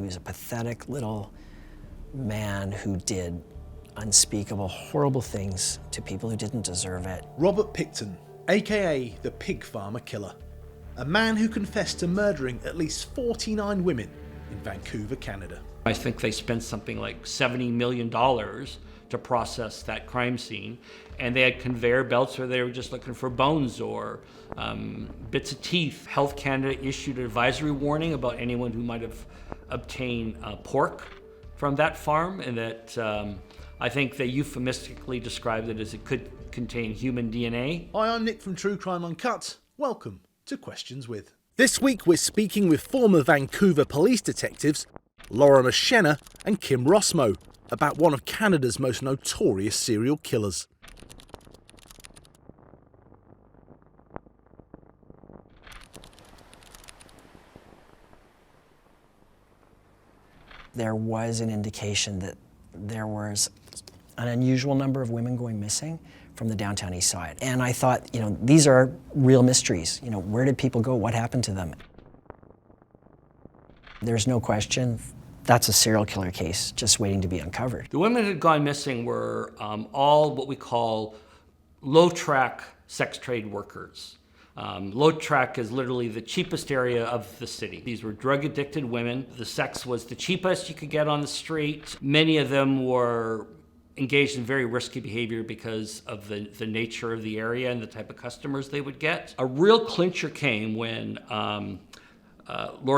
He was a pathetic little man who did unspeakable, horrible things to people who didn't deserve it. Robert Pickton, aka the Pig Farmer Killer, a man who confessed to murdering at least 49 women in Vancouver, Canada. I think they spent something like $70 million to process that crime scene, and they had conveyor belts where they were just looking for bones or bits of teeth. Health Canada issued an advisory warning about anyone who might have obtained pork from that farm, and that I think they euphemistically described it as it could contain human DNA. Hi, I'm Nick from True Crime Uncut. Welcome to Questions With. This week we're speaking with former Vancouver police detectives Lorimer Shenher and Kim Rossmo about one of Canada's most notorious serial killers. There was an indication that there was an unusual number of women going missing from the downtown Eastside. And I thought, these are real mysteries. Where did people go? What happened to them? There's no question that's a serial killer case just waiting to be uncovered. The women that had gone missing were all what we call low-track sex trade workers. Low-track is literally the cheapest area of the city. These were drug-addicted women. The sex was the cheapest you could get on the street. Many of them were engaged in very risky behavior because of the nature of the area and the type of customers they would get. A real clincher came when Lorimer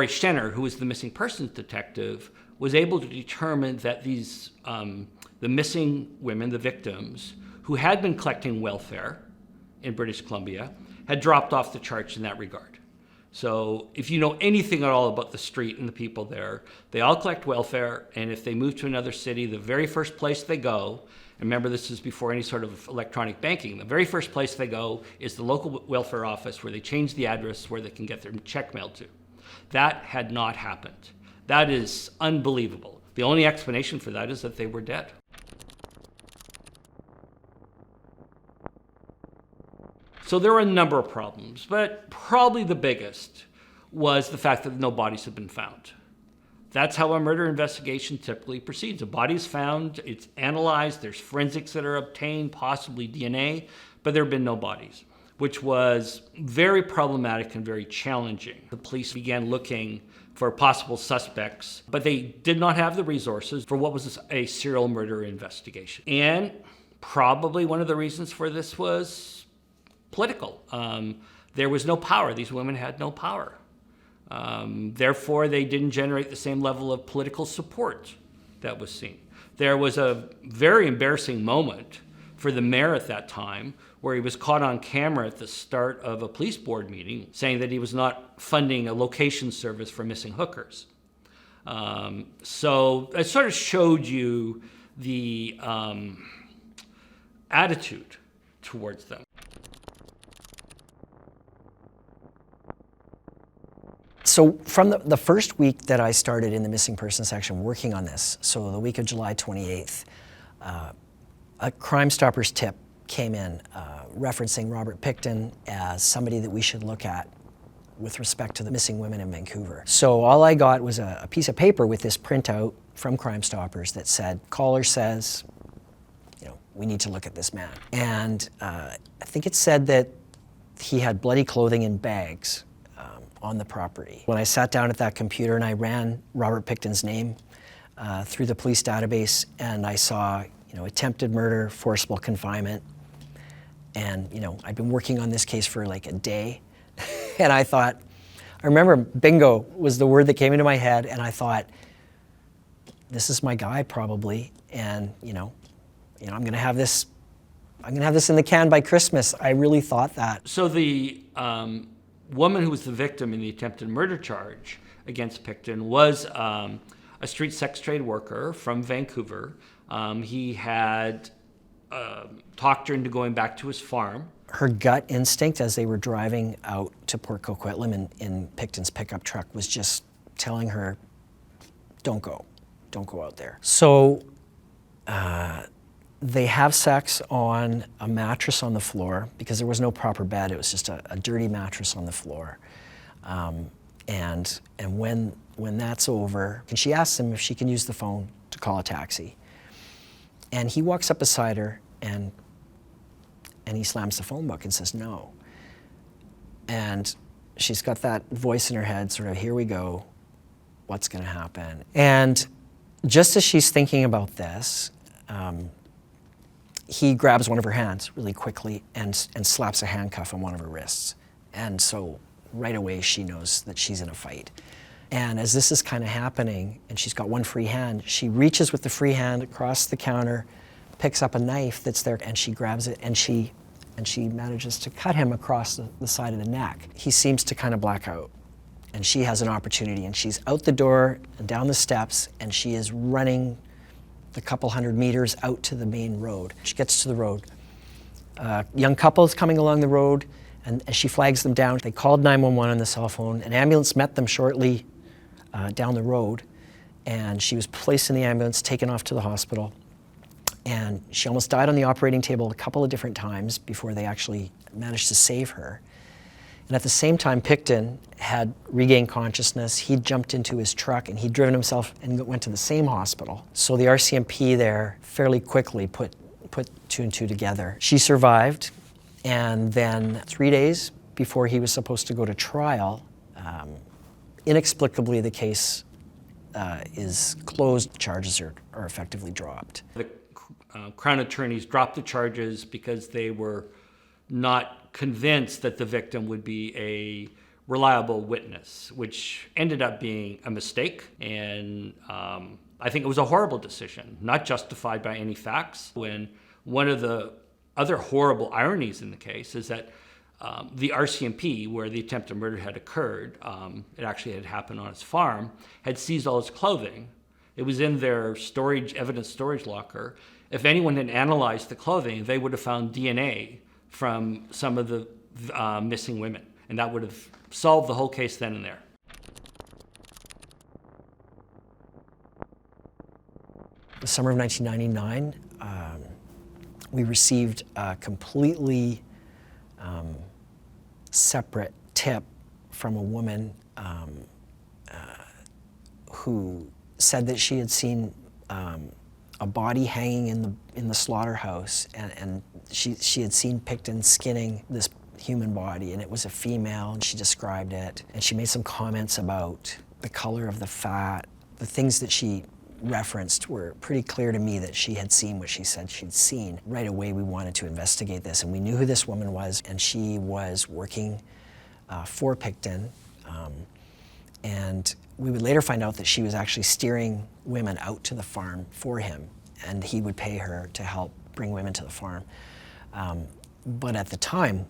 Shenher, who was the missing persons detective, was able to determine that these, the missing women, the victims, who had been collecting welfare in British Columbia, had dropped off the charts in that regard. So if you know anything at all about the street and the people there, they all collect welfare, and if they move to another city, the very first place they go, and remember this is before any sort of electronic banking, the very first place they go is the local welfare office where they change the address where they can get their check mailed to. That had not happened. That is unbelievable. The only explanation for that is that they were dead. So there were a number of problems, but probably the biggest was the fact that no bodies had been found. That's how a murder investigation typically proceeds. A body is found, it's analyzed, there's forensics that are obtained, possibly DNA, but there have been no bodies, which was very problematic and very challenging. The police began looking for possible suspects, but they did not have the resources for what was a serial murder investigation. And probably one of the reasons for this was political. There was no power. These women had no power. Therefore, they didn't generate the same level of political support that was seen. There was a very embarrassing moment for the mayor at that time where he was caught on camera at the start of a police board meeting saying that he was not funding a location service for missing hookers. So it sort of showed you the attitude towards them. So from the first week that I started in the missing persons section working on this, so the week of July 28th, a Crime Stoppers tip came in referencing Robert Pickton as somebody that we should look at with respect to the missing women in Vancouver. So all I got was a piece of paper with this printout from Crime Stoppers that said, caller says, we need to look at this man. And I think it said that he had bloody clothing in bags on the property. When I sat down at that computer and I ran Robert Pickton's name through the police database, and I saw, attempted murder, forcible confinement, and I'd been working on this case for like a day, and I remember bingo was the word that came into my head, and I thought, this is my guy probably, and I'm gonna have this in the can by Christmas. I really thought that. So the woman who was the victim in the attempted murder charge against Pickton was a street sex trade worker from Vancouver. He had talked her into going back to his farm. Her gut instinct as they were driving out to Port Coquitlam in Pickton's pickup truck was just telling her, don't go out there. So they have sex on a mattress on the floor because there was no proper bed. It was just a dirty mattress on the floor. And when that's over, and she asks him if she can use the phone to call a taxi. And he walks up beside her and he slams the phone book and says no. And she's got that voice in her head, sort of, here we go, what's gonna happen? And just as she's thinking about this, he grabs one of her hands really quickly and slaps a handcuff on one of her wrists. And so right away she knows that she's in a fight. And as this is kind of happening, and she's got one free hand, she reaches with the free hand across the counter, picks up a knife that's there, and she grabs it, and she manages to cut him across the side of the neck. He seems to kind of black out, and she has an opportunity, and she's out the door and down the steps, and she is running the couple hundred meters out to the main road. She gets to the road. Young couple is coming along the road, and as she flags them down, they called 911 on the cell phone. An ambulance met them shortly down the road, and she was placed in the ambulance, taken off to the hospital. And she almost died on the operating table a couple of different times before they actually managed to save her. And at the same time, Pickton had regained consciousness. He'd jumped into his truck and he'd driven himself and went to the same hospital. So the RCMP there fairly quickly put two and two together. She survived, and then 3 days before he was supposed to go to trial, inexplicably the case is closed. Charges are effectively dropped. The Crown attorneys dropped the charges because they were not convinced that the victim would be a reliable witness, which ended up being a mistake. And I think it was a horrible decision, not justified by any facts. When one of the other horrible ironies in the case is that the RCMP, where the attempted murder had occurred, it actually had happened on his farm, had seized all his clothing. It was in their evidence storage locker. If anyone had analyzed the clothing, they would have found DNA from some of the missing women, and that would have solved the whole case then and there. The summer of 1999, we received a completely separate tip from a woman who said that she had seen a body hanging in the slaughterhouse, and she had seen Pickton skinning this human body, and it was a female, and she described it, and she made some comments about the color of the fat. The things that she referenced were pretty clear to me that she had seen what she said she'd seen. Right away we wanted to investigate this, and we knew who this woman was, and she was working for Pickton, and we would later find out that she was actually steering women out to the farm for him, and he would pay her to help bring women to the farm. But at the time,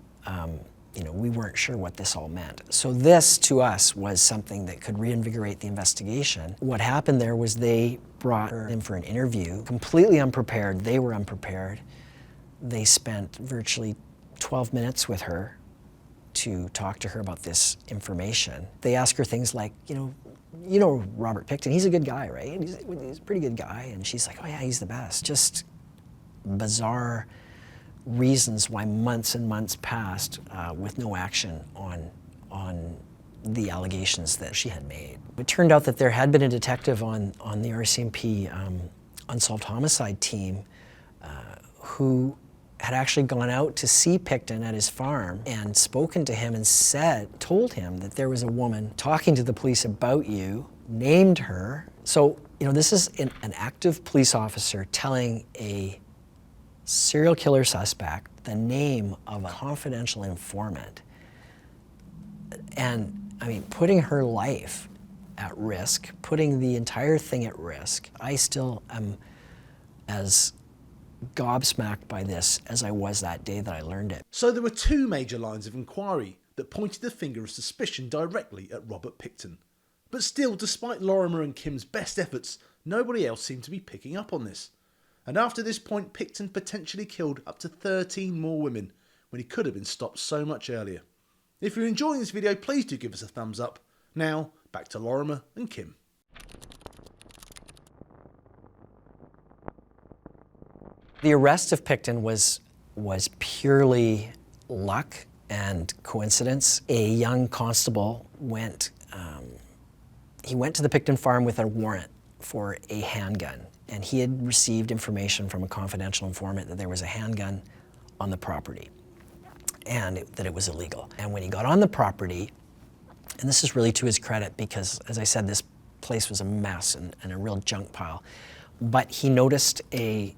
we weren't sure what this all meant. So this, to us, was something that could reinvigorate the investigation. What happened there was they brought her in for an interview, completely unprepared. They were unprepared. They spent virtually 12 minutes with her to talk to her about this information. They asked her things like, you know Robert Pickton, he's a good guy, right? He's a pretty good guy. And she's like, oh yeah, he's the best. Just bizarre reasons why months and months passed with no action on the allegations that she had made. It turned out that there had been a detective on the RCMP unsolved homicide team who had actually gone out to see Pickton at his farm and spoken to him and told him that there was a woman talking to the police about you, named her. So, this is an active police officer telling a serial killer suspect the name of a confidential informant. And, putting her life at risk, putting the entire thing at risk. I still am as gobsmacked by this as I was that day that I learned it. So there were two major lines of inquiry that pointed the finger of suspicion directly at Robert Pickton. But still, despite Lorimer and Kim's best efforts, nobody else seemed to be picking up on this. And after this point, Pickton potentially killed up to 13 more women when he could have been stopped so much earlier. If you're enjoying this video, please do give us a thumbs up. Now, back to Lorimer and Kim. The arrest of Pickton was purely luck and coincidence. A young constable went he went to the Pickton farm with a warrant for a handgun, and he had received information from a confidential informant that there was a handgun on the property and that it was illegal. And when he got on the property, and this is really to his credit because, as I said, this place was a mess and a real junk pile, but he noticed an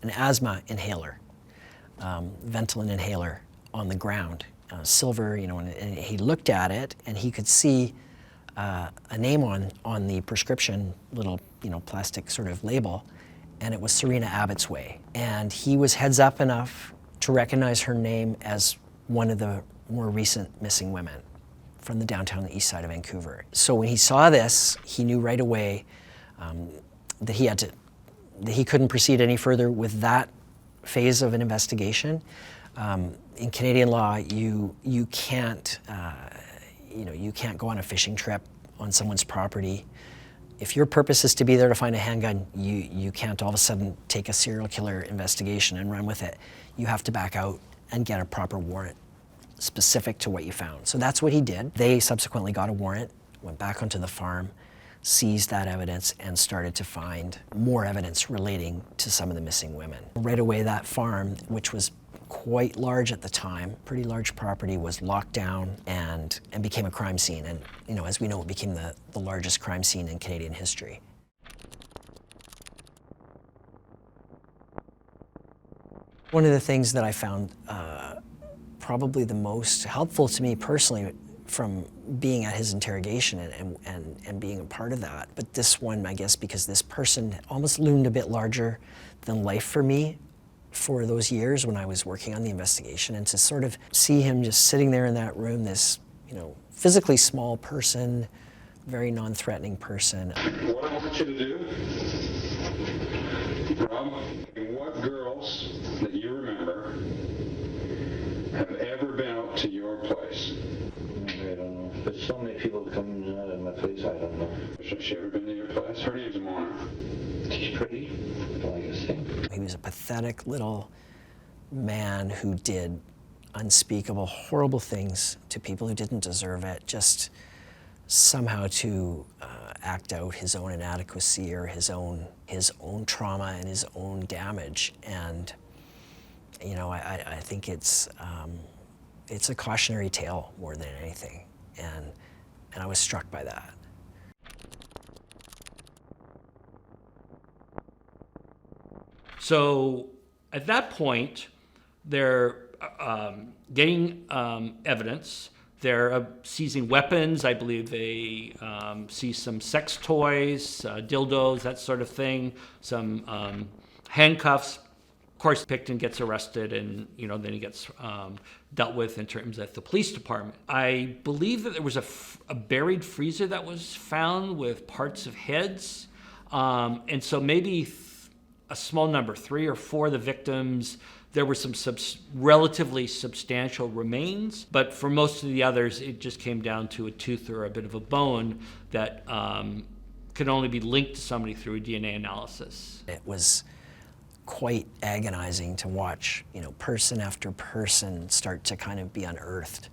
asthma inhaler, Ventolin inhaler on the ground, silver, and he looked at it and he could see a name on the prescription little, plastic sort of label, and it was Serena Abbott's Way. And he was heads up enough to recognize her name as one of the more recent missing women from the downtown east side of Vancouver. So when he saw this, he knew right away that he couldn't proceed any further with that phase of an investigation. In Canadian law, you can't go on a fishing trip on someone's property. If your purpose is to be there to find a handgun, you can't all of a sudden take a serial killer investigation and run with it. You have to back out and get a proper warrant specific to what you found. So that's what he did. They subsequently got a warrant, went back onto the farm, seized that evidence, and started to find more evidence relating to some of the missing women. Right away, that farm, which was quite large at the time, pretty large property, was locked down and became a crime scene. And as we know, it became the largest crime scene in Canadian history. One of the things that I found probably the most helpful to me personally from being at his interrogation and being a part of that, but this one, I guess, because this person almost loomed a bit larger than life for me for those years when I was working on the investigation, and to sort of see him just sitting there in that room, this, physically small person, very non-threatening person. What I want you to do, Rob, what girls that you remember have ever been out to your place? I don't know. There's so many people coming in my place, I don't know. Has she ever been to your place? Her name's Mona. She's pretty. I don't like to sing. He was a pathetic little man who did unspeakable, horrible things to people who didn't deserve it, just somehow to act out his own inadequacy or his own trauma and his own damage. And I think it's a cautionary tale more than anything, and I was struck by that. So at that point, they're getting evidence. They're seizing weapons. I believe they seize some sex toys, dildos, that sort of thing, some handcuffs. Of course, Pickton gets arrested, and then he gets dealt with in terms of the police department. I believe that there was a buried freezer that was found with parts of heads, and so maybe a small number, 3 or 4 of the victims, there were some relatively substantial remains, but for most of the others, it just came down to a tooth or a bit of a bone that could only be linked to somebody through a DNA analysis. It was quite agonizing to watch, person after person start to kind of be unearthed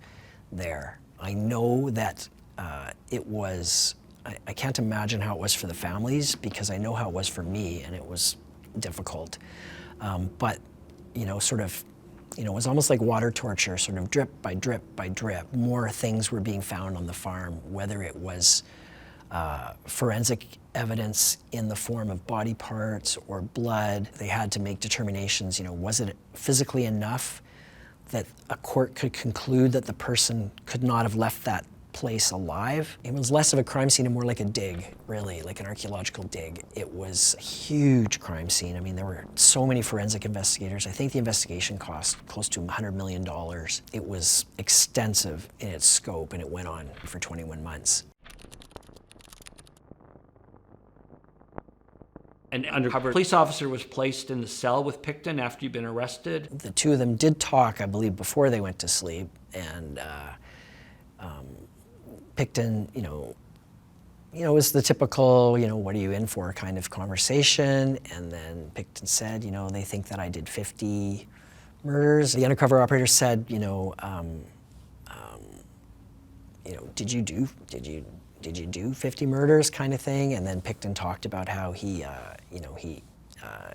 there. I know that it was, I can't imagine how it was for the families, because I know how it was for me, and it was difficult. But it was almost like water torture, sort of drip by drip by drip. More things were being found on the farm, whether it was forensic evidence in the form of body parts or blood. They had to make determinations, was it physically enough that a court could conclude that the person could not have left that place alive? It was less of a crime scene and more like a dig, really, like an archaeological dig. It was a huge crime scene. I mean, there were so many forensic investigators. I think the investigation cost close to $100 million. It was extensive in its scope, and it went on for 21 months. An undercover police officer was placed in the cell with Pickton after he'd been arrested. The two of them did talk, I believe, before they went to sleep, and Pickton, was the typical, what are you in for kind of conversation. And then Pickton said, they think that I did 50 murders. The undercover operator said, did you did you do 50 murders kind of thing? And then Pickton talked about how he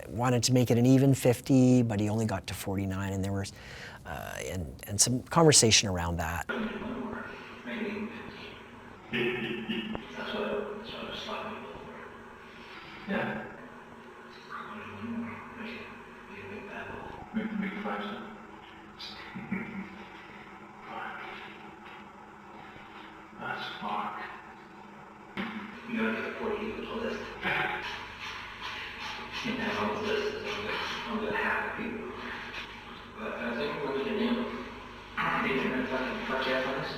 wanted to make it an even 50, but he only got to 49, and there was and some conversation around that. Maybe 50. That's what I was talking about. Yeah. Make a big flash. That's fuck. You gotta get 40 people to list. And then on the list is I'm gonna have people. But I think we're gonna name them. They're gonna fucking fuck you up on this.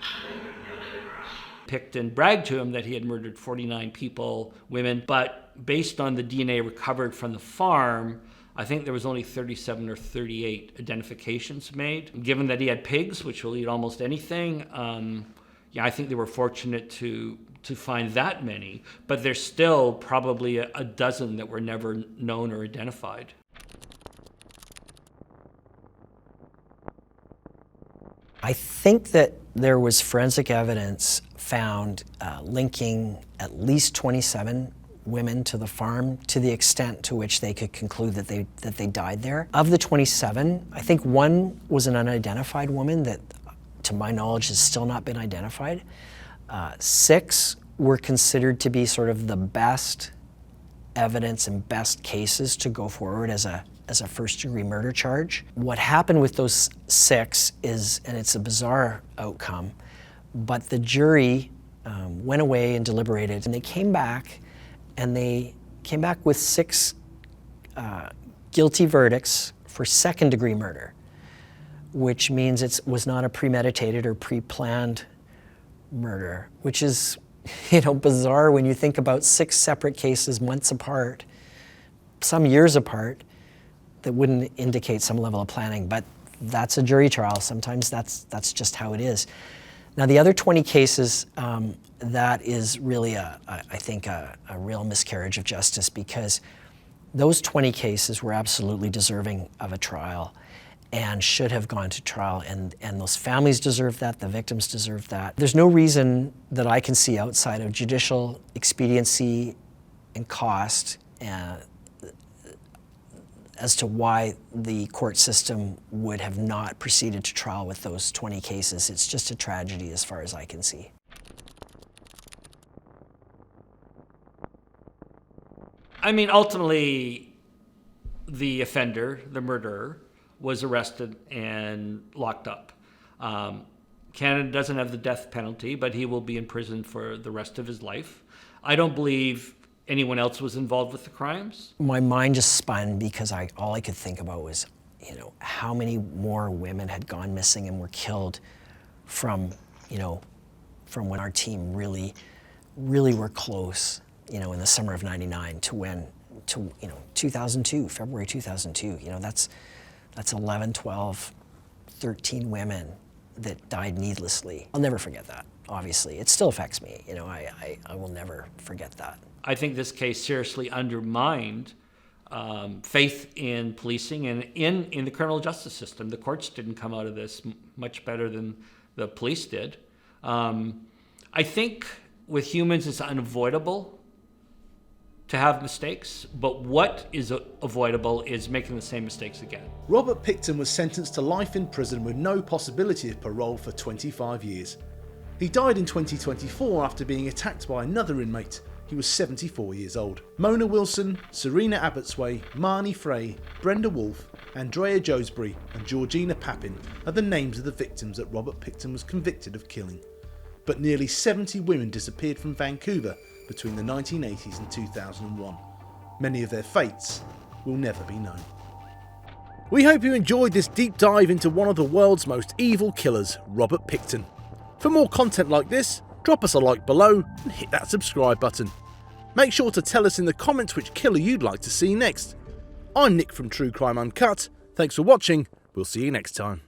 I think we're gonna nail it across. Pickton bragged to him that he had murdered 49 people, women, but based on the DNA recovered from the farm, I think there was only 37 or 38 identifications made. Given that he had pigs, which will eat almost anything, I think they were fortunate to find that many, but there's still probably a dozen that were never known or identified. I think that there was forensic evidence found linking at least 27 women to the farm to the extent to which they could conclude that they died there. Of the 27, I think one was an unidentified woman that, to my knowledge, has still not been identified. 6 were considered to be sort of the best evidence and best cases to go forward as a first-degree murder charge. What happened with those 6 is, and it's a bizarre outcome, but the jury went away and deliberated, and they came back with 6 guilty verdicts for second-degree murder, which means it was not a premeditated or pre-planned murder, which is, bizarre when you think about 6 separate cases months apart, some years apart, that wouldn't indicate some level of planning, but that's a jury trial. Sometimes that's just how it is. Now, the other 20 cases, that is really, I think, a real miscarriage of justice, because those 20 cases were absolutely deserving of a trial and should have gone to trial, and those families deserve that, the victims deserve that. There's no reason that I can see outside of judicial expediency and cost as to why the court system would have not proceeded to trial with those 20 cases. It's just a tragedy as far as I can see. I mean, ultimately, the offender, the murderer, was arrested and locked up. Canada doesn't have the death penalty, but he will be in prison for the rest of his life. I don't believe anyone else was involved with the crimes. My mind just spun because all I could think about was, how many more women had gone missing and were killed from when our team really were close, in the summer of '99 to 2002, February 2002. That's 11, 12, 13 women that died needlessly. I'll never forget that, obviously. It still affects me. I will never forget that. I think this case seriously undermined faith in policing and in the criminal justice system. The courts didn't come out of this much better than the police did. I think with humans it's unavoidable to have mistakes, but what is avoidable is making the same mistakes again. Robert Pickton was sentenced to life in prison with no possibility of parole for 25 years. He died in 2024 after being attacked by another inmate. He was 74 years old. Mona Wilson, Serena Abbotsway, Marnie Frey, Brenda Wolfe, Andrea Josbury and Georgina Papin are the names of the victims that Robert Pickton was convicted of killing. But nearly 70 women disappeared from Vancouver between the 1980s and 2001. Many of their fates will never be known. We hope you enjoyed this deep dive into one of the world's most evil killers, Robert Pickton. For more content like this, drop us a like below and hit that subscribe button. Make sure to tell us in the comments which killer you'd like to see next. I'm Nick from True Crime Uncut. Thanks for watching. We'll see you next time.